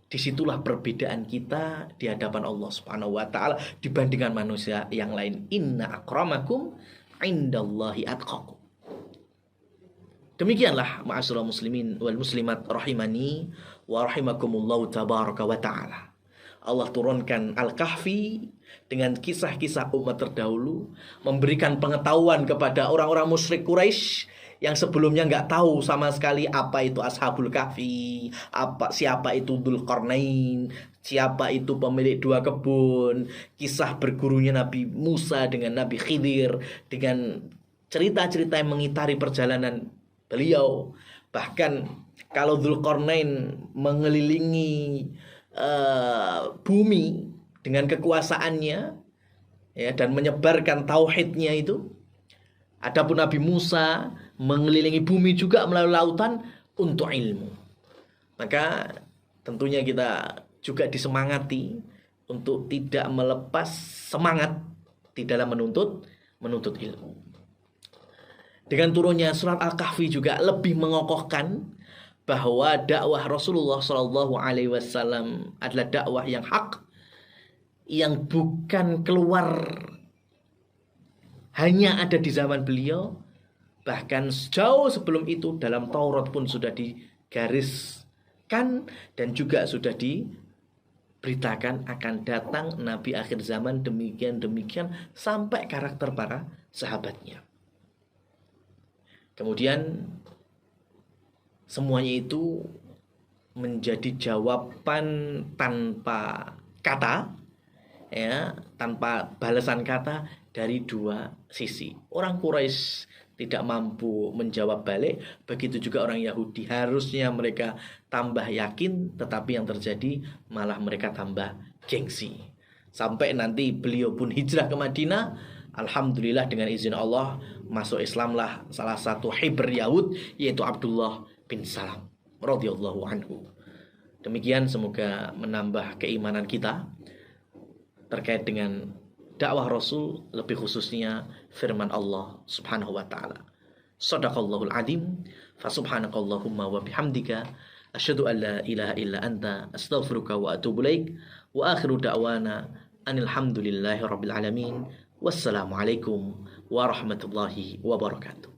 disitulah perbedaan kita di hadapan Allah Subhanahu wa taala dibandingkan manusia yang lain. Inna akramakum indallahi atqakum. Demikianlah ma'asyiral muslimin wal muslimat rahimani wa rahimakumullahu tabaraka wa taala. Allah turunkan Al-Kahfi dengan kisah-kisah umat terdahulu, memberikan pengetahuan kepada orang-orang musyrik Quraisy yang sebelumnya nggak tahu sama sekali apa itu Ashabul Kahfi, siapa itu Dzulqarnain, siapa itu pemilik dua kebun, kisah bergurunya Nabi Musa dengan Nabi Khidir, dengan cerita-cerita yang mengitari perjalanan beliau. Bahkan kalau Dzulqarnain mengelilingi bumi dengan kekuasaannya, ya, dan menyebarkan tauhidnya itu, adapun Nabi Musa mengelilingi bumi juga melalui lautan untuk ilmu. Maka tentunya kita juga disemangati untuk tidak melepas semangat di dalam menuntut ilmu. Dengan turunnya surat Al-Kahfi juga lebih mengokohkan bahwa dakwah Rasulullah SAW adalah dakwah yang hak, yang bukan keluar hanya ada di zaman beliau, bahkan jauh sebelum itu dalam Taurat pun sudah digariskan dan juga sudah diberitakan akan datang Nabi akhir zaman demikian sampai karakter para sahabatnya. Kemudian semuanya itu menjadi jawaban tanpa kata, ya, tanpa balasan kata dari dua sisi. Orang Quraisy tidak mampu menjawab balik, begitu juga orang Yahudi. Harusnya mereka tambah yakin, tetapi yang terjadi malah mereka tambah gengsi. Sampai nanti beliau pun hijrah ke Madinah. Alhamdulillah dengan izin Allah masuk Islamlah salah satu hibr Yahud, yaitu Abdullah bin Salam radhiyallahu anhu. Demikian, semoga menambah keimanan kita terkait dengan dakwah Rasul, lebih khususnya firman Allah Subhanahu wa taala. Shadaqallahul adzim, fa subhanakallahumma wa bihamdika asyhadu an la ilaha illa anta astaghfiruka wa atubu ilaik. Wa akhiru da'wana anil hamdulillahi rabbil alamin. Wassalamualaikum warahmatullahi wabarakatuh.